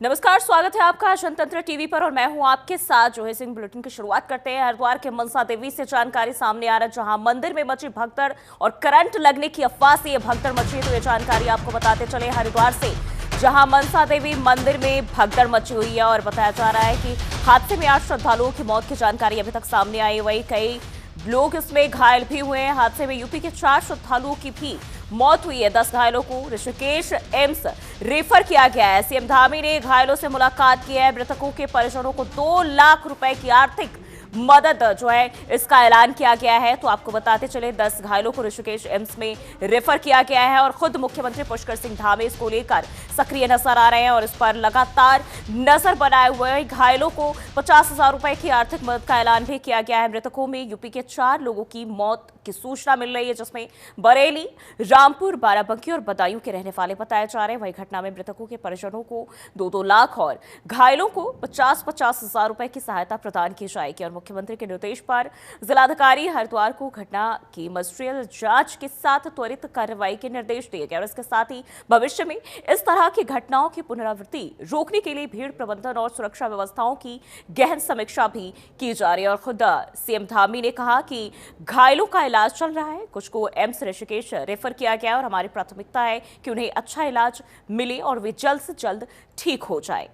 नमस्कार, स्वागत है आपका जनतंत्र टीवी पर और मैं हूं आपके साथ जो है सिंह। बुलेटिन की शुरुआत करते हैं हरिद्वार के मनसा देवी से जानकारी सामने आ रहा है, जहां मंदिर में मची भगदड़ और करंट लगने की अफवाह से यह भगदड़ मची। तो ये जानकारी आपको बताते चले हरिद्वार से, जहां मनसा देवी मंदिर में भगदड़ मची हुई है और बताया जा रहा है कि हादसे में 8 श्रद्धालुओं की मौत की जानकारी अभी तक सामने आई। वही कई लोग इसमें घायल भी हुए हैं। हादसे में यूपी के 4 श्रद्धालुओं की भी मौत हुई है। 10 घायलों को ऋषिकेश एम्स रेफर किया गया है। सीएम धामी ने घायलों से मुलाकात की है। मृतकों के परिजनों को 2 लाख रुपए की आर्थिक मदद जो है इसका ऐलान किया गया है। तो आपको बताते चले 10 घायलों को ऋषिकेश एम्स में रेफर किया गया है और खुद मुख्यमंत्री पुष्कर सिंह धामी इसको लेकर सक्रिय नजर आ रहे हैं और इस पर लगातार नजर बनाए हुए हैं। घायलों को 50,000 रुपए की आर्थिक मदद का ऐलान भी किया गया है। मृतकों में यूपी के 4 लोगों की मौत की सूचना मिल रही है, जिसमें बरेली, रामपुर, बाराबंकी और बदायूं के रहने वाले बताए जा रहे हैं। वही घटना में मृतकों के परिजनों को 2-2 लाख और घायलों को 50,000 रुपए की सहायता प्रदान की जाएगी। और मुख्यमंत्री के निर्देश पर जिलाधिकारी हरिद्वार को घटना की मजिस्ट्रियल जांच के साथ त्वरित कार्रवाई के निर्देश दिए गए और इसके साथ ही भविष्य में इस तरह की घटनाओं की पुनरावृत्ति रोकने के लिए भीड़ प्रबंधन और सुरक्षा व्यवस्थाओं की गहन समीक्षा भी की जा रही है। और खुद सीएम धामी ने कहा कि घायलों का इलाज चल रहा है, कुछ को एम्स ऋषिकेश रेफर किया गया है और हमारी प्राथमिकता है कि उन्हें अच्छा इलाज मिले और वे जल्द से जल्द ठीक हो जाए।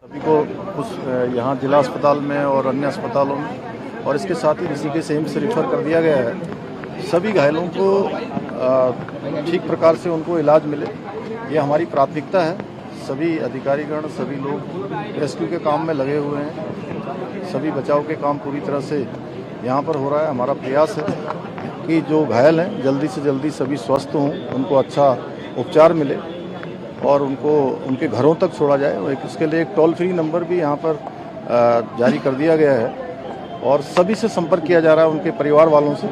सभी को उस यहाँ जिला अस्पताल में और अन्य अस्पतालों में और इसके साथ ही ऋषिकेश एम्स से रेफर कर दिया गया है। सभी घायलों को ठीक प्रकार से उनको इलाज मिले, ये हमारी प्राथमिकता है। सभी अधिकारीगण, सभी लोग रेस्क्यू के काम में लगे हुए हैं। सभी बचाव के काम पूरी तरह से यहाँ पर हो रहा है। हमारा प्रयास है कि जो घायल हैं जल्दी से जल्दी सभी स्वस्थ हों, उनको अच्छा उपचार मिले और उनको उनके घरों तक छोड़ा जाए। इसके लिए एक टोल फ्री नंबर भी यहाँ पर जारी कर दिया गया है और सभी से संपर्क किया जा रहा है, उनके परिवार वालों से।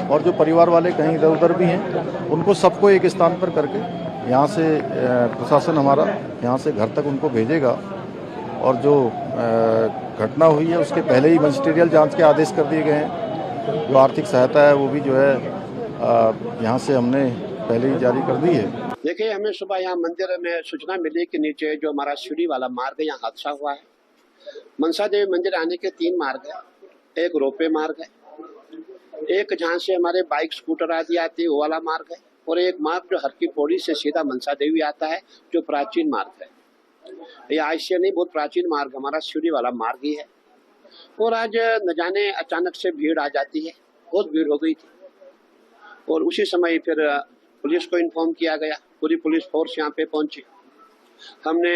और जो परिवार वाले कहीं इधर उधर भी हैं, उनको सबको एक स्थान पर करके यहाँ से प्रशासन हमारा यहाँ से घर तक उनको भेजेगा। और जो घटना हुई है उसके पहले ही मजिस्ट्रियल जाँच के आदेश कर दिए गए हैं। जो आर्थिक सहायता है वो भी जो है यहाँ से हमने पहले ही जारी कर दी है। देखिए, हमें सुबह यहाँ मंदिर में सूचना मिली कि नीचे जो हमारा सीढ़ी वाला मार्ग है यहाँ हादसा हुआ है। मनसा देवी मंदिर आने के 3 मार्ग है, एक रोपवे मार्ग है, एक जहाँ से हमारे बाइक स्कूटर आदि आती है वो वाला मार्ग है, और एक मार्ग जो हर की पौड़ी से सीधा मनसा देवी आता है, जो प्राचीन मार्ग है। ये आज से नहीं, बहुत प्राचीन मार्ग हमारा सीढ़ी वाला मार्ग ही है। और आज न जाने अचानक से भीड़ आ जाती है, बहुत भीड़ हो गई थी और उसी समय फिर पुलिस को इन्फॉर्म किया गया। पूरी पुलिस फोर्स यहाँ पे पहुंची। हमने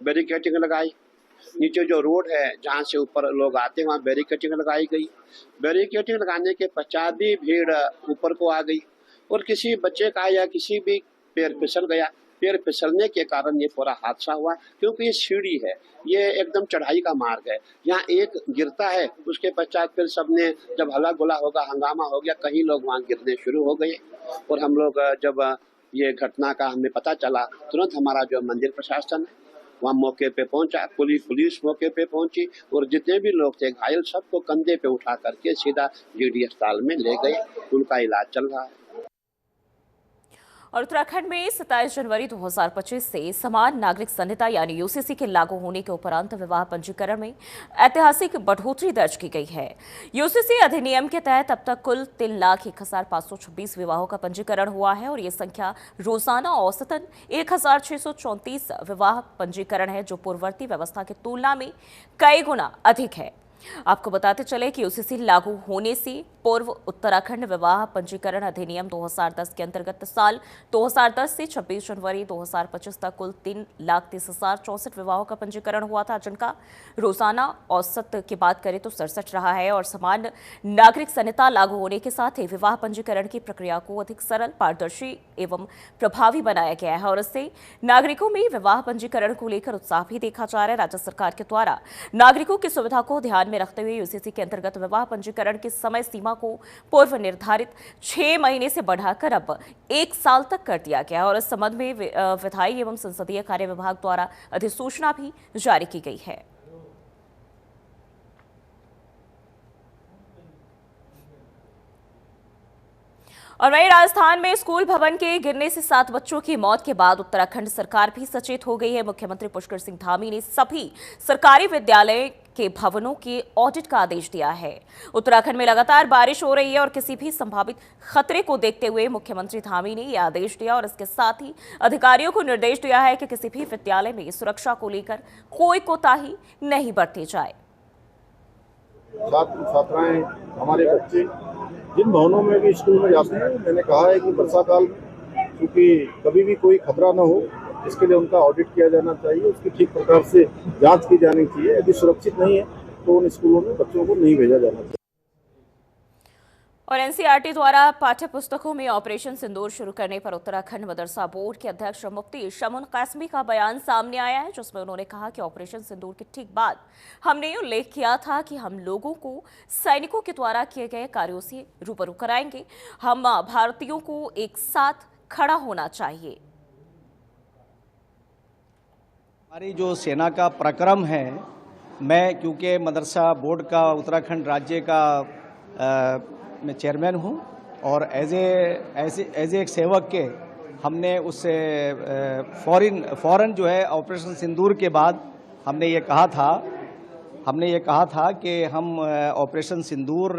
बैरिकेडिंग लगाई। नीचे जो रोड है जहाँ से ऊपर लोग आते हैं वहाँ बैरिकेडिंग लगाई गई। बैरिकेडिंग लगाने के पश्चात भी भीड़ ऊपर को आ गई और किसी बच्चे का या किसी भी पैर फिसल गया। पैर फिसलने के कारण ये पूरा हादसा हुआ, क्योंकि ये सीढ़ी है, ये एकदम चढ़ाई का मार्ग है। यहाँ एक गिरता है, उसके पश्चात फिर सबने जब हल्ला गुला होगा, हंगामा हो गया, कई लोग वहाँ गिरने शुरू हो गए। और हम लोग जब ये घटना का हमें पता चला, तुरंत हमारा जो मंदिर प्रशासन है वहाँ मौके पे पहुंचा। पुलिस मौके पे पहुंची और जितने भी लोग थे घायल सबको कंधे पे उठा करके सीधा जीडी अस्पताल में ले गए। उनका इलाज चल रहा है। और उत्तराखंड में 27 जनवरी 2025 से समान नागरिक संहिता यानी यूसीसी के लागू होने के उपरांत विवाह पंजीकरण में ऐतिहासिक बढ़ोतरी दर्ज की गई है। यूसीसी अधिनियम के तहत अब तक कुल 3,01,526 विवाहों का पंजीकरण हुआ है और ये संख्या रोजाना औसतन 1,634 विवाह पंजीकरण है, जो पूर्ववर्ती व्यवस्था की तुलना में कई गुना अधिक है। आपको बताते चले कि यूसीसी लागू होने से पूर्व उत्तराखंड विवाह पंजीकरण अधिनियम 2010 के अंतर्गत साल 2010 से 26 जनवरी 2025 तक कुल 3,30,64 विवाहों का पंजीकरण हुआ था, जिनका रोजाना औसत की बात करें तो 67 रहा है। और समान नागरिक संहिता लागू होने के साथ ही विवाह पंजीकरण की प्रक्रिया को अधिक सरल, पारदर्शी एवं प्रभावी बनाया गया है और इससे नागरिकों में विवाह पंजीकरण को लेकर उत्साह भी देखा जा रहा है। राज्य सरकार के द्वारा नागरिकों की सुविधा को ध्यान में रखते हुए यूसीसी के अंतर्गत विवाह पंजीकरण की समय सीमा को पूर्व निर्धारित 6 महीने से बढ़ाकर अब 1 साल तक कर दिया गया और इस संबंध में विधायी एवं संसदीय कार्य विभाग द्वारा अधिसूचना भी जारी की गई है। और वहीं राजस्थान में स्कूल भवन के गिरने से 7 बच्चों की मौत के बाद उत्तराखंड सरकार भी सचेत हो गई है। मुख्यमंत्री पुष्कर सिंह धामी ने सभी सरकारी विद्यालय के भवनों के ऑडिट का आदेश दिया है। उत्तराखंड में लगातार बारिश हो रही है और किसी भी संभावित खतरे को देखते हुए मुख्यमंत्री धामी ने यह आदेश दिया और इसके साथ ही अधिकारियों को निर्देश दिया है कि किसी भी विद्यालय में सुरक्षा को लेकर कोई कोताही नहीं बरती जाए। छात्र छात्राएं, हमारे बच्चे जिन भवनों में भी स्कूल में जाते हैं, मैंने कहा है कि वर्षा काल क्योंकि कभी भी कोई खतरा न हो, इसके लिए उनका ऑडिट किया जाना चाहिए, उसकी ठीक प्रकार से जांच की जानी चाहिए। यदि सुरक्षित नहीं है तो उन स्कूलों में बच्चों को नहीं भेजा जाना चाहिए। और एनसीईआरटी द्वारा पाठ्य पुस्तकों में ऑपरेशन सिंदूर शुरू करने पर उत्तराखंड मदरसा बोर्ड के अध्यक्ष मुफ्ती शमुन कासमी का बयान सामने आया है, जिसमें उन्होंने कहा कि ऑपरेशन सिंदूर के ठीक बाद हमने उल्लेख किया था कि हम लोगों को सैनिकों के द्वारा किए गए कार्यों से रूबरू कराएंगे। हम भारतीयों को एक साथ खड़ा होना चाहिए। हमारी जो सेना का पराक्रम है, मैं क्योंकि मदरसा बोर्ड का उत्तराखंड राज्य का मैं चेयरमैन हूं और एज ए एक सेवक के हमने उससे फौरन जो है ऑपरेशन सिंदूर के बाद हमने ये कहा था कि हम ऑपरेशन सिंदूर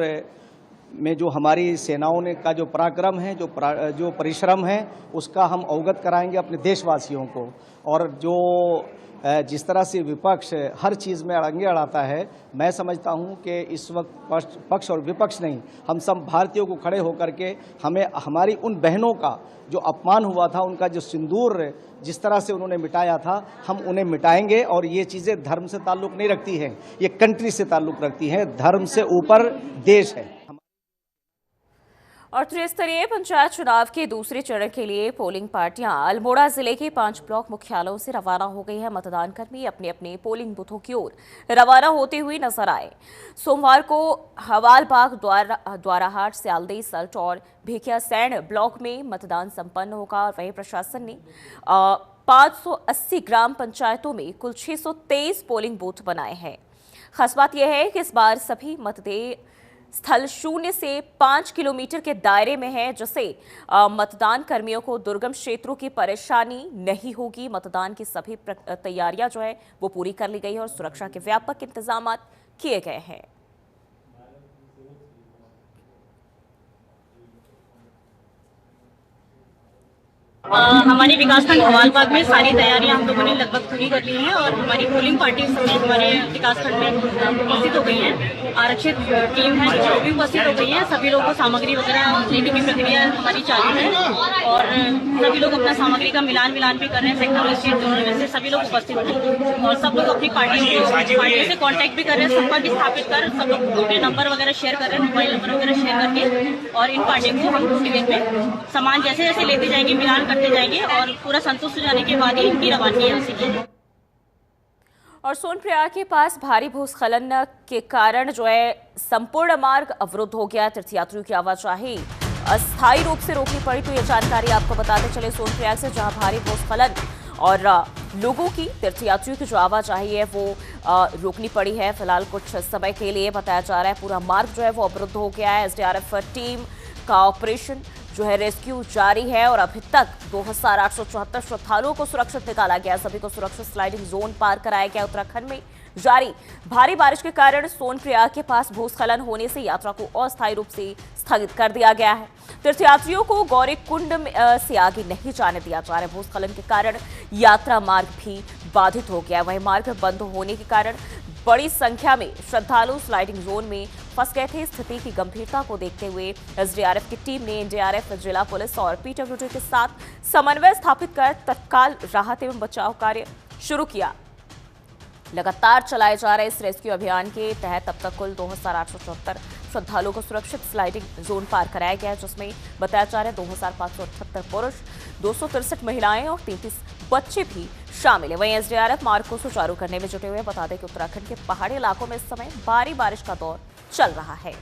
में जो हमारी सेनाओं ने का जो पराक्रम है, जो परिश्रम है, उसका हम अवगत कराएंगे अपने देशवासियों को। और जो जिस तरह से विपक्ष हर चीज़ में अड़ंगे अड़ाता है, मैं समझता हूं कि इस वक्त पक्ष और विपक्ष नहीं, हम सब भारतीयों को खड़े होकर के हमें हमारी उन बहनों का जो अपमान हुआ था, उनका जो सिंदूर जिस तरह से उन्होंने मिटाया था, हम उन्हें मिटाएंगे। और ये चीज़ें धर्म से ताल्लुक़ नहीं रखती हैं, ये कंट्री से ताल्लुक़ रखती हैं। धर्म से ऊपर देश है। और त्रिस्तरीय पंचायत चुनाव के दूसरे चरण के लिए पोलिंग पार्टियां अल्मोड़ा जिले के 5 ब्लॉक मुख्यालयों से रवाना हो गई है। मतदान कर्मी अपने अपने पोलिंग बूथों की ओर रवाना होते हुए नजर आए। सोमवार को हवालबाग, द्वाराहाट, स्यालदी, सल्ट और भिकियासैंण ब्लॉक में मतदान संपन्न होगा। और वहीं प्रशासन ने 580 ग्राम पंचायतों में कुल 623 पोलिंग बूथ बनाए हैं। खास बात यह है कि इस बार सभी मतदेय स्थल 0 से 5 किलोमीटर के दायरे में है, जिससे मतदान कर्मियों को दुर्गम क्षेत्रों की परेशानी नहीं होगी। मतदान की सभी तैयारियां जो है वो पूरी कर ली गई है और सुरक्षा के व्यापक इंतजाम किए गए हैं। हमारे विकासखंड हवालबाग में सारी तैयारियां हम लोगों ने लगभग पूरी कर ली हैं और हमारी पोलिंग पार्टी हमारे विकासखंड में उपस्थित हो गई हैं। आरक्षित टीम है जो भी उपस्थित हो गई है। सभी लोगों को सामग्री वगैरह लेने की प्रक्रिया हमारी चालू है और सभी लोग अपना सामग्री का मिलान भी कर रहे हैं। सेक्टर और स्टेट दोनों में से सभी लोग उपस्थित हैं और सब लोग अपनी पार्टियों से कॉन्टैक्ट भी कर रहे हैं, संपर्क स्थापित कर सब लोग अपने नंबर वगैरह शेयर कर रहे हैं, मोबाइल नंबर वगैरह शेयर करके। और इन पार्टियों को हम टिकट में सामान जैसे जैसे लेते जाएंगे, मिलान करते जाएंगे और पूरा संतुष्ट हो जाने के बाद ही इनकी रवानगी यहाँ से की। और सोनप्रयाग के पास भारी भूस्खलन के कारण जो है संपूर्ण मार्ग अवरुद्ध हो गया। तीर्थयात्रियों की आवाजाही अस्थायी रूप से रोकनी पड़ी। तो ये जानकारी आपको बताते चले सोनप्रयाग से, जहां भारी भूस्खलन और लोगों की, तीर्थयात्रियों की जो आवाजाही है वो रोकनी पड़ी है। फिलहाल कुछ समय के लिए बताया जा रहा है पूरा मार्ग जो है वो अवरुद्ध हो गया है। एसडीआरएफ टीम का ऑपरेशन जो है रेस्क्यू जारी है और अभी तक 2874 श्रद्धालुओं को सुरक्षित निकाला गया। सभी को सुरक्षित स्लाइडिंग जोन पार कराया गया। उत्तराखंड में जारी भारी बारिश के कारण सोनप्रयाग के पास भूस्खलन होने से यात्रा को अस्थायी रूप से स्थगित कर दिया गया है। तीर्थयात्रियों को गौरीकुंड से आगे नहीं जाने दिया जा रहा है। भूस्खलन के कारण यात्रा मार्ग भी बाधित हो गया। वहीं मार्ग बंद होने के कारण बड़ी संख्या में श्रद्धालु स्लाइडिंग जोन में फंस गए थे। स्थिति की गंभीरता को देखते हुए एसडीआरएफ की टीम ने एनडीआरएफ, जिला पुलिस और पीडब्ल्यूडी के साथ समन्वय स्थापित कर तत्काल राहत एवं बचाव कार्य शुरू किया। लगातार चलाए जा रहे इस रेस्क्यू अभियान के तहत अब तक कुल 2874 श्रद्धालुओं को सुरक्षित स्लाइडिंग जोन पार कराया गया है, जिसमें बताया जा रहा है 2578 पुरुष, 263 महिलाएं और 33 बच्चे भी शामिल है। वहीं एसडीआरएफ मार्ग को सुचारू करने में जुटे हुए। बता दें कि उत्तराखंड के पहाड़ी इलाकों में इस समय भारी बारिश का दौर चल रहा है।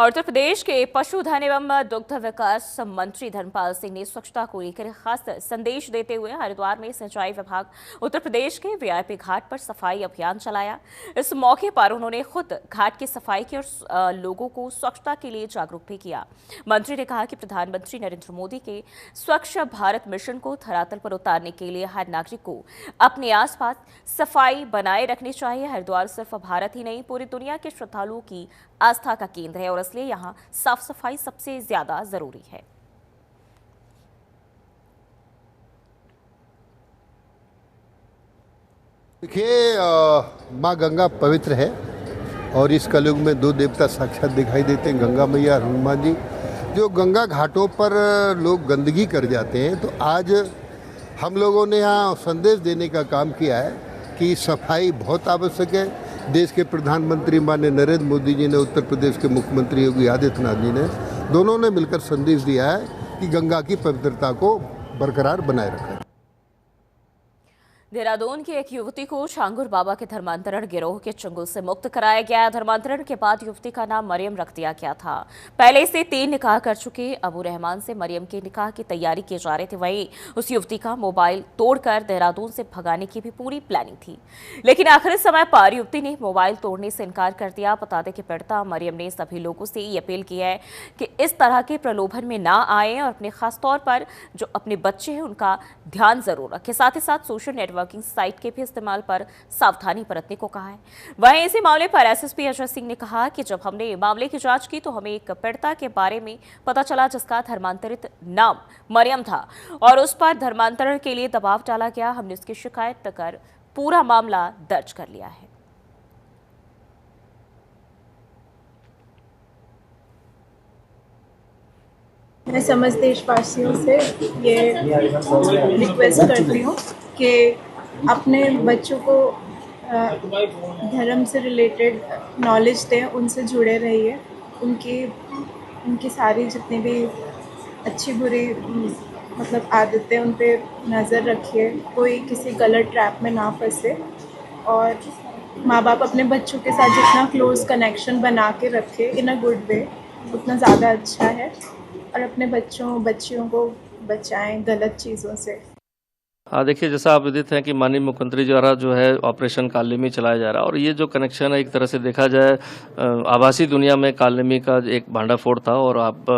और उत्तर प्रदेश के पशुधन एवं दुग्ध विकास मंत्री धर्मपाल सिंह ने स्वच्छता को लेकर खास संदेश देते हुए हरिद्वार में सिंचाई विभाग उत्तर प्रदेश के वीआईपी घाट पर सफाई अभियान चलाया। इस मौके पर उन्होंने खुद घाट की सफाई की और लोगों को स्वच्छता के लिए जागरूक भी किया। मंत्री ने कहा कि प्रधानमंत्री नरेंद्र मोदी के स्वच्छ भारत मिशन को धरातल पर उतारने के लिए हर नागरिक को अपने आसपास सफाई बनाए रखनी चाहिए। हरिद्वार सिर्फ भारत ही नहीं, पूरी दुनिया के श्रद्धालुओं की आस्था का केंद्र है और इसलिए यहाँ साफ सफाई सबसे ज्यादा जरूरी है। देखिए, माँ गंगा पवित्र है और इस कलयुग में दो देवता साक्षात दिखाई देते हैं, गंगा मैया और हनुमान जी। जो गंगा घाटों पर लोग गंदगी कर जाते हैं, तो आज हम लोगों ने यहाँ संदेश देने का काम किया है कि सफाई बहुत आवश्यक है। देश के प्रधानमंत्री माननीय नरेंद्र मोदी जी ने, उत्तर प्रदेश के मुख्यमंत्री योगी आदित्यनाथ जी ने, दोनों ने मिलकर संदेश दिया है कि गंगा की पवित्रता को बरकरार बनाए रखें। देहरादून की एक युवती को छांगुर बाबा के धर्मांतरण गिरोह के चंगुल से मुक्त कराया गया। धर्मांतरण के बाद युवती का नाम मरियम रख दिया गया था। पहले से 3 निकाह कर चुके अबू रहमान से मरियम के निकाह की तैयारी की जा रही थी। वहीं उस युवती का मोबाइल तोड़कर देहरादून से भगाने की भी पूरी प्लानिंग थी, लेकिन आखिरी समय पर युवती ने मोबाइल तोड़ने से इनकार कर दिया। बता दें कि पीड़िता मरियम ने सभी लोगों से ये अपील की है कि इस तरह के प्रलोभन में ना आए और अपने खासतौर पर जो अपने बच्चे हैं उनका ध्यान जरूर रखें। साथ ही साथ सोशल नेटवर्किंग साइट के भी इस्तेमाल पर सावधानी बरतने को कहा है। वहीं इसी मामले पर एसएसपी अजय सिंह ने कहा कि जब हमने मामले की जांच की तो हमें एक पीड़िता के बारे में पता चला जिसका धर्मांतरित नाम मरियम था और उस पर धर्मांतरण के लिए दबाव डाला गया। हमने उसकी शिकायत कर पूरा मामला दर्ज कर लिया है। मैं समस्त देशवासियों से ये रिक्वेस्ट करती हूँ कि अपने बच्चों को धर्म से रिलेटेड नॉलेज दें, उनसे जुड़े रहिए, उनकी सारी जितनी भी अच्छी बुरी मतलब आदतें उन पे नज़र रखिए, कोई किसी गलत ट्रैप में ना फंसे और माँ बाप अपने बच्चों के साथ जितना क्लोज कनेक्शन बना के रखे इन अ गुड वे उतना ज़्यादा अच्छा है और अपने बच्चियों को बचाएं गलत चीज़ों से। हाँ, देखिए, जैसा आप विदित हैं कि माननीय मुख्यमंत्री द्वारा जो है ऑपरेशन कालनेमी चलाया जा रहा है और ये जो कनेक्शन है एक तरह से देखा जाए आभासी दुनिया में कालनेमी का एक भांडाफोड़ था। और आप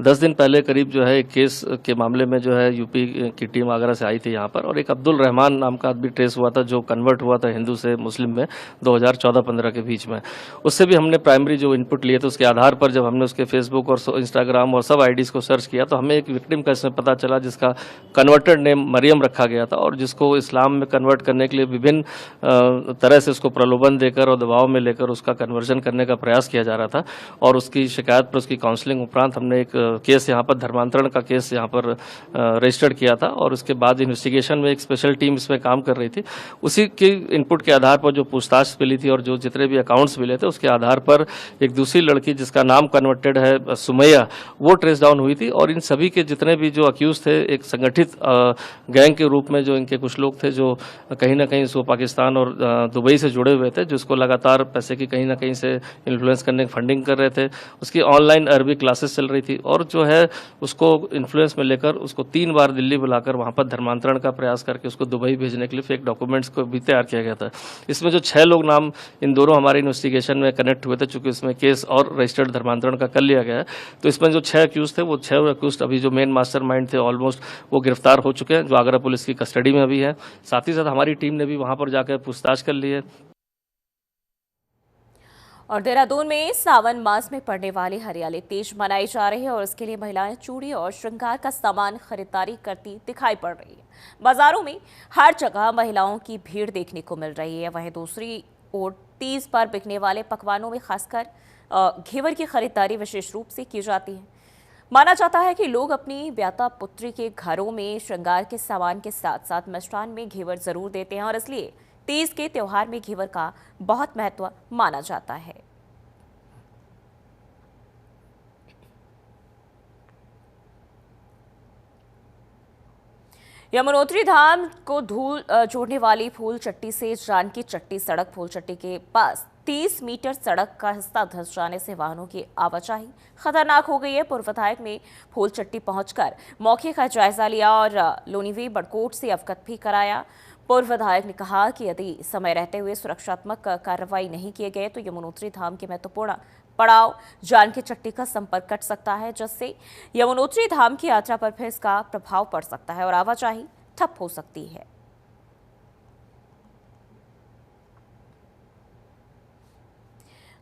10 दिन पहले करीब जो है एक केस के मामले में जो है यूपी की टीम आगरा से आई थी यहाँ पर और एक अब्दुल रहमान नाम का आदमी ट्रेस हुआ था जो कन्वर्ट हुआ था हिंदू से मुस्लिम में 2014-15 के बीच में। उससे भी हमने प्राइमरी जो इनपुट लिए थे उसके आधार पर जब हमने उसके फेसबुक और इंस्टाग्राम और सब आईडीज़ को सर्च किया तो हमें एक विक्टिम का इसमें पता चला जिसका कन्वर्टेड नेम मरियम रखा गया था और जिसको इस्लाम में कन्वर्ट करने के लिए विभिन्न तरह से उसको प्रलोभन देकर और दबाव में लेकर उसका कन्वर्जन करने का प्रयास किया जा रहा था। और उसकी शिकायत पर उसकी काउंसलिंग उपरांत हमने एक केस यहाँ पर धर्मांतरण का केस यहाँ पर रजिस्टर्ड किया था और उसके बाद इन्वेस्टिगेशन में एक स्पेशल टीम इसमें काम कर रही थी। उसी के इनपुट के आधार पर जो पूछताछ मिली थी और जो जितने भी अकाउंट्स मिले थे उसके आधार पर एक दूसरी लड़की जिसका नाम कन्वर्टेड है सुमैया, वो ट्रेस डाउन हुई थी। और इन सभी के जितने भी जो अक्यूज थे एक संगठित गैंग के रूप में जो इनके कुछ लोग थे जो कहीं ना कहीं इसको पाकिस्तान और दुबई से जुड़े हुए थे, जिसको लगातार पैसे की कहीं ना कहीं से इन्फ्लुएंस करने की फंडिंग कर रहे थे। उसकी ऑनलाइन अरबी क्लासेस चल रही थी और जो है उसको इन्फ्लुएंस में लेकर उसको 3 बार दिल्ली बुलाकर वहाँ पर धर्मांतरण का प्रयास करके उसको दुबई भेजने के लिए फेक डॉक्यूमेंट्स को भी तैयार किया गया था। इसमें जो 6 लोग नाम इन दोनों हमारे इन्वेस्टिगेशन में कनेक्ट हुए थे, चूंकि इसमें केस और रजिस्टर्ड धर्मांतरण का कर लिया गया है, तो इसमें जो 6 अक्यूज थे वो 6 अक्यूज अभी जो मेन मास्टरमाइंड थे ऑलमोस्ट वो गिरफ्तार हो चुके हैं, जो आगरा पुलिस की कस्टडी में अभी है। साथ ही साथ हमारी टीम ने भी वहां पर जाकर पूछताछ कर ली है। और देहरादून में सावन मास में पड़ने वाली हरियाली तीज मनाई जा रही है और इसके लिए महिलाएं चूड़ी और श्रृंगार का सामान खरीदारी करती दिखाई पड़ रही है। बाजारों में हर जगह महिलाओं की भीड़ देखने को मिल रही है। वहीं दूसरी ओर तीज पर बिकने वाले पकवानों में खासकर घेवर की खरीदारी विशेष रूप से की जाती है। माना जाता है कि लोग अपनी ब्याता पुत्री के घरों में श्रृंगार के सामान के साथ साथ मिष्ठान में घेवर जरूर देते हैं और इसलिए तीज के त्योहार में घेवर का बहुत महत्व माना जाता है। यमुनोत्री धाम को धूल जोड़ने वाली फूल चट्टी से जानकी चट्टी सड़क फूल चट्टी के पास 30 मीटर सड़क का हिस्सा धंस जाने से वाहनों की आवाजाही खतरनाक हो गई है। पूर्व विधायक ने फूलचट्टी पहुंचकर मौके का जायजा लिया और लोनीवी बड़कोट से अवगत भी कराया। पूर्व विधायक ने कहा कि यदि समय रहते हुए सुरक्षात्मक कार्रवाई नहीं किए गए तो यमुनोत्री धाम के महत्वपूर्ण पड़ाव जानकी चट्टी का संपर्क कट सकता है, जिससे यमुनोत्री धाम की यात्रा पर भी इसका प्रभाव पड़ सकता है और आवाजाही ठप हो सकती है।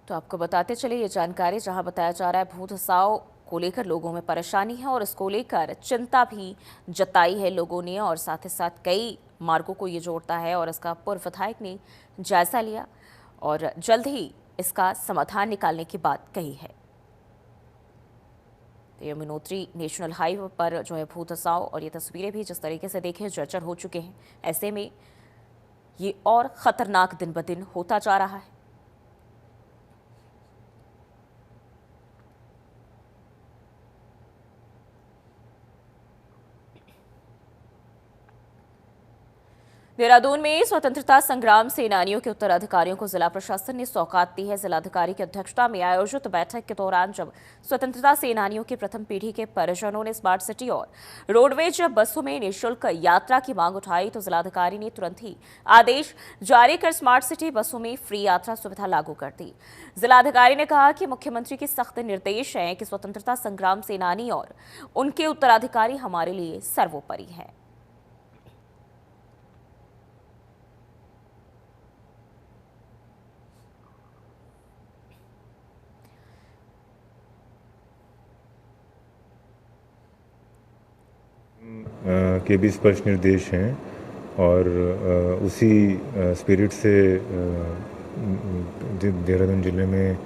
तो आपको बताते चले ये जानकारी, जहां बताया जा रहा है भू धसाव को लेकर लोगों में परेशानी है और इसको लेकर चिंता भी जताई है लोगों ने, और साथ ही साथ कई मार्गों को ये जोड़ता है और इसका पूर्व विधायक ने जायजा लिया और जल्द ही इसका समाधान निकालने की बात कही है। तो यमुनोत्री नेशनल हाईवे पर जो है भू धसाव और ये तस्वीरें भी जिस तरीके से देखें जर्जर हो चुके हैं, ऐसे में ये और खतरनाक दिन ब दिन होता जा रहा है। देहरादून में स्वतंत्रता संग्राम सेनानियों के उत्तराधिकारियों को जिला प्रशासन ने सौगात दी है। जिलाधिकारी की अध्यक्षता में आयोजित बैठक के दौरान जब स्वतंत्रता सेनानियों की प्रथम पीढ़ी के परिजनों ने स्मार्ट सिटी और रोडवेज बसों में निःशुल्क यात्रा की मांग उठाई तो जिलाधिकारी ने तुरंत ही आदेश जारी कर स्मार्ट सिटी बसों में फ्री यात्रा सुविधा लागू कर दी। जिलाधिकारी ने कहा कि मुख्यमंत्री के सख्त निर्देश हैं कि स्वतंत्रता संग्राम सेनानी और उनके उत्तराधिकारी हमारे लिए सर्वोपरि है। के भी स्पष्ट निर्देश हैं और उसी स्पिरिट से देहरादून ज़िले में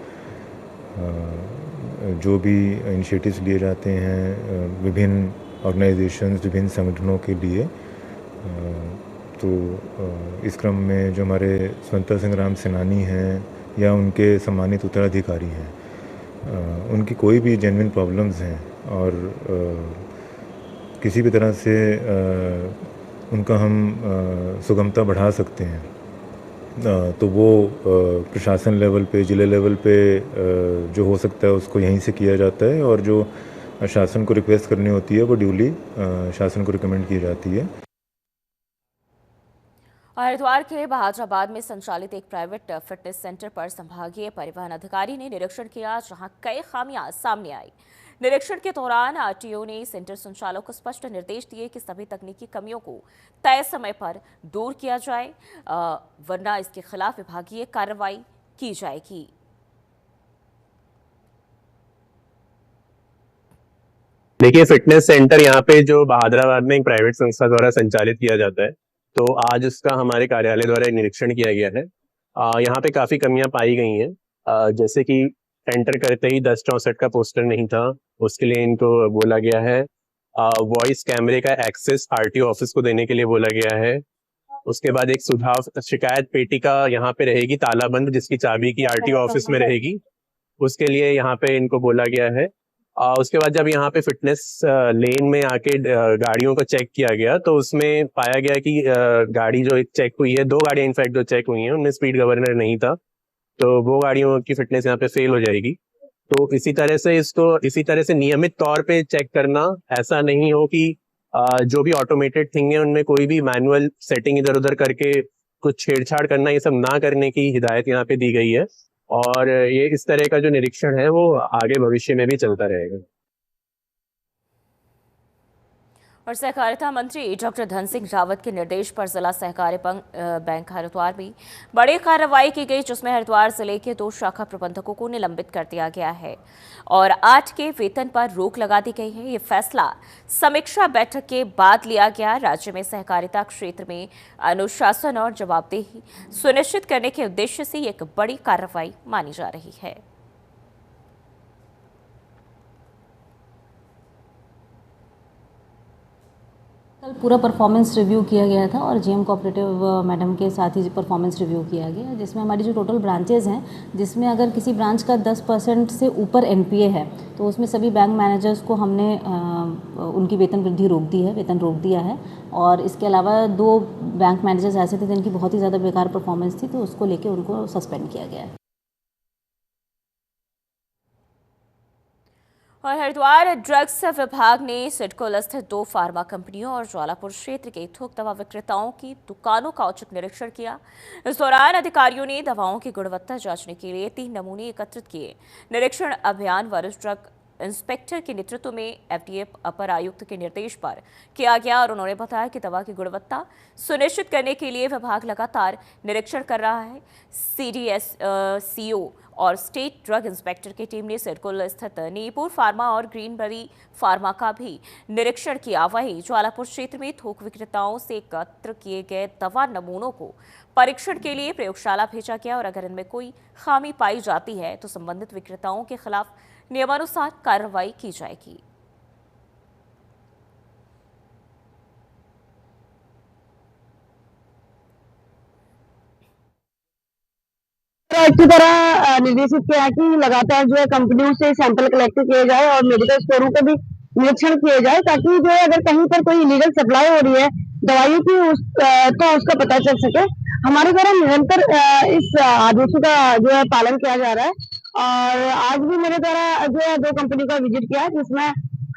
जो भी इनिशिएटिव्स लिए जाते हैं विभिन्न ऑर्गेनाइजेशंस, विभिन्न संगठनों के लिए, तो इस क्रम में जो हमारे स्वतंत्रता संग्राम सेनानी हैं या उनके सम्मानित उत्तराधिकारी हैं, उनकी कोई भी जेन्युइन प्रॉब्लम्स हैं और किसी भी तरह से उनका हम सुगमता बढ़ा सकते हैं, तो वो प्रशासन लेवल पे, जिले लेवल पे जो हो सकता है उसको यहीं से किया जाता है और जो शासन को रिक्वेस्ट करनी होती है वो ड्यूली शासन को रिकमेंड की जाती है। हरिद्वार के बहादुराबाद में संचालित एक प्राइवेट फिटनेस सेंटर पर संभागीय परिवहन अधिकारी ने निरीक्षण किया, जहां कई खामियां सामने आई। निरीक्षण के दौरान आरटीओ ने सेंटर संचालक को स्पष्ट निर्देश दिए कि सभी तकनीकी कमियों को तय समय पर दूर किया जाए, वरना इसके खिलाफ विभागीय कार्रवाई की जाएगी। देखिए, फिटनेस सेंटर यहाँ पे जो बहादुराबाद में एक प्राइवेट संस्था द्वारा संचालित किया जाता है, तो आज उसका हमारे कार्यालय द्वारा एक निरीक्षण किया गया है। यहाँ पे काफी कमियां पाई गई हैं, जैसे कि एंटर करते ही 1064 का पोस्टर नहीं था, उसके लिए इनको बोला गया है। वॉइस कैमरे का एक्सेस आरटीओ ऑफिस को देने के लिए बोला गया है। उसके बाद एक सुझाव शिकायत पेटी का यहाँ पे रहेगी तालाबंद, जिसकी चाबी की आरटीओ ऑफिस में रहेगी, उसके लिए यहाँ पे इनको बोला गया है। उसके बाद जब यहाँ पे फिटनेस लेन में आके गाड़ियों को चेक किया गया तो उसमें पाया गया कि गाड़ी जो चेक हुई है, 2 गाड़ियां इनफैक्ट जो चेक हुई हैं उनमें स्पीड गवर्नर नहीं था, तो वो गाड़ियों की फिटनेस यहाँ पे फेल हो जाएगी। तो इसी तरह से नियमित तौर पे चेक करना, ऐसा नहीं हो कि जो भी ऑटोमेटेड थिंग है उनमें कोई भी मैनुअल सेटिंग इधर उधर करके कुछ छेड़छाड़ करना, ये सब ना करने की हिदायत यहाँ पे दी गई है। और ये इस तरह का जो निरीक्षण है वो आगे भविष्य में भी चलता रहेगा। और सहकारिता मंत्री डॉक्टर धन सिंह रावत के निर्देश पर जिला सहकारी बैंक हरिद्वार में बड़ी कार्रवाई की गई, जिसमें हरिद्वार जिले के 2 शाखा प्रबंधकों को निलंबित कर दिया गया है और 8 के वेतन पर रोक लगा दी गई है। ये फैसला समीक्षा बैठक के बाद लिया गया। राज्य में सहकारिता क्षेत्र में अनुशासन और जवाबदेही सुनिश्चित करने के उद्देश्य से एक बड़ी कार्रवाई मानी जा रही है। कल पूरा परफॉर्मेंस रिव्यू किया गया था और जीएम कोऑपरेटिव मैडम के साथ ही परफॉर्मेंस रिव्यू किया गया, जिसमें हमारी जो टोटल ब्रांचेज़ हैं, जिसमें अगर किसी ब्रांच का 10% से ऊपर एनपीए है तो उसमें सभी बैंक मैनेजर्स को हमने उनकी वेतन वृद्धि रोक दी है, वेतन रोक दिया है। और इसके अलावा 2 बैंक मैनेजर्स ऐसे थे जिनकी बहुत ही ज़्यादा बेकार परफॉर्मेंस थी, तो उसको लेके उनको सस्पेंड किया गया है। और हरिद्वार ड्रग्स विभाग ने सिडको स्थित 2 फार्मा कंपनियों और ज्वालापुर क्षेत्र के थोक दवा विक्रेताओं की दुकानों का औचक निरीक्षण किया। इस दौरान अधिकारियों ने दवाओं की गुणवत्ता जांचने के लिए 3 नमूने एकत्रित किए। निरीक्षण अभियान वरिष्ठ ड्रग इंस्पेक्टर के नेतृत्व में एफडीए अपर आयुक्त के निर्देश पर किया गया और उन्होंने बताया कि दवा की गुणवत्ता सुनिश्चित करने के लिए विभाग लगातार निरीक्षण कर रहा है। सीडीएस सीओ और स्टेट ड्रग इंस्पेक्टर की टीम ने सिडको स्थित नीपुर फार्मा और ग्रीनबेरी फार्मा का भी निरीक्षण किया। वहीं ज्वालापुर क्षेत्र में थोक विक्रेताओं से एकत्र किए गए दवा नमूनों को परीक्षण के लिए प्रयोगशाला भेजा गया और अगर इनमें कोई खामी पाई जाती है तो संबंधित विक्रेताओं के खिलाफ नियमानुसार कार्रवाई की जाएगी। अच्छी तरह निर्देशित किया है कि लगातार जो है कंपनियों से सैंपल कलेक्ट किए जाए और मेडिकल स्टोरों का भी निरीक्षण किया जाए ताकि जो है अगर कहीं पर कोई इलीगल सप्लाई हो रही है दवाइयों की तो उसका पता चल सके। हमारे द्वारा निरंतर इस आदेशों का जो है पालन किया जा रहा है और आज भी मेरे द्वारा जो है 2 कंपनी का विजिट किया जिसमें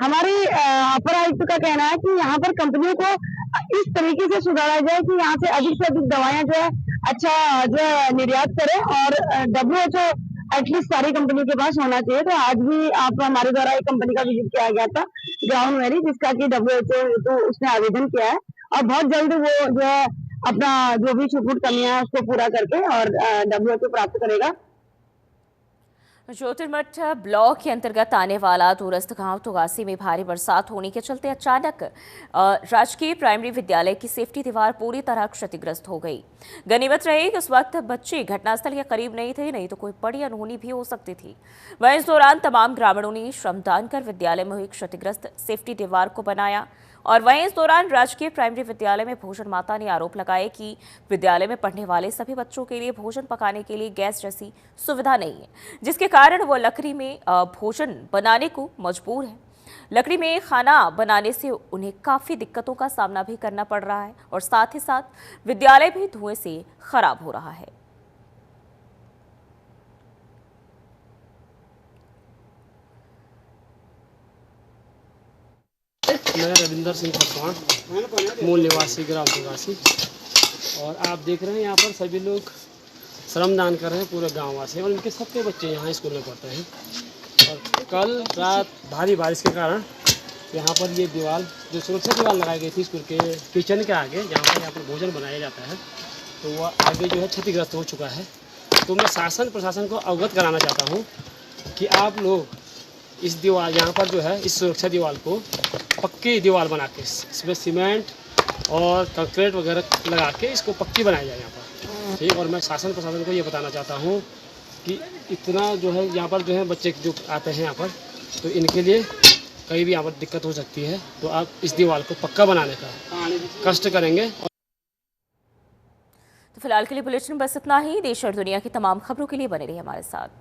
हमारी अपर आयुक्त का कहना है कि यहाँ पर कंपनियों को इस तरीके से सुधारा जाए कि यहाँ से अधिक दवाएं जो है अच्छा जो है निर्यात करें और WHO एटलीस्ट सारी कंपनी के पास होना चाहिए। तो आज भी आप हमारे द्वारा एक कंपनी का विजिट किया गया था ग्राउंड वेरी जिसका कि WHO तो उसने आवेदन किया है और बहुत जल्द वो जो है अपना जो भी छूट कमियां है उसको पूरा करके और WHO प्राप्त करेगा। ज्योतिर्मठ ब्लॉक के अंतर्गत आने वाला दूरस्थ गांव तुगासी में भारी बरसात होने के चलते अचानक राजकीय प्राइमरी विद्यालय की सेफ्टी दीवार पूरी तरह क्षतिग्रस्त हो गई। गनीमत रही कि उस वक्त बच्चे घटनास्थल के करीब नहीं थे, नहीं तो कोई बड़ी अनहोनी भी हो सकती थी। वहीं इस दौरान तमाम ग्रामीणों ने श्रमदान कर विद्यालय में हुई क्षतिग्रस्त सेफ्टी दीवार को बनाया और वहीं इस दौरान राजकीय प्राइमरी विद्यालय में भोजन माता ने आरोप लगाए कि विद्यालय में पढ़ने वाले सभी बच्चों के लिए भोजन पकाने के लिए गैस जैसी सुविधा नहीं है, जिसके कारण वो लकड़ी में भोजन बनाने को मजबूर है। लकड़ी में खाना बनाने से उन्हें काफ़ी दिक्कतों का सामना भी करना पड़ रहा है और साथ ही साथ विद्यालय भी धुएं से खराब हो रहा है। मैं रविंदर सिंह खरवान, मूल निवासी ग्राम तुगासी, और आप देख रहे हैं यहाँ पर सभी लोग श्रमदान कर रहे हैं पूरे गाँव वासी और इनके सबके बच्चे यहाँ स्कूल में पढ़ते हैं। और कल रात भारी बारिश के कारण यहाँ पर ये दीवार जो सुरक्षा दीवार लगाई गई थी स्कूल के किचन के आगे जहाँ पर यहाँ पर भोजन बनाया जाता है तो वह आगे जो है क्षतिग्रस्त हो चुका है। तो मैं शासन प्रशासन को अवगत कराना चाहता हूँ कि आप लोग इस दीवार यहाँ पर जो है इस सुरक्षा दीवार को पक्की दीवार बना के इसमें सीमेंट और कंक्रीट वगैरह लगा के इसको पक्की बनाई जाए यहाँ पर, ठीक। और मैं शासन प्रशासन को ये बताना चाहता हूँ कि इतना जो है यहाँ पर जो है बच्चे जो आते हैं यहाँ पर तो इनके लिए कहीं भी यहाँ पर दिक्कत हो सकती है, तो आप इस दीवार को पक्का बनाने का कष्ट करेंगे। तो फिलहाल के लिए बुलेटिन बस इतना ही। देश और दुनिया की तमाम खबरों के लिए बने रहिए हमारे साथ।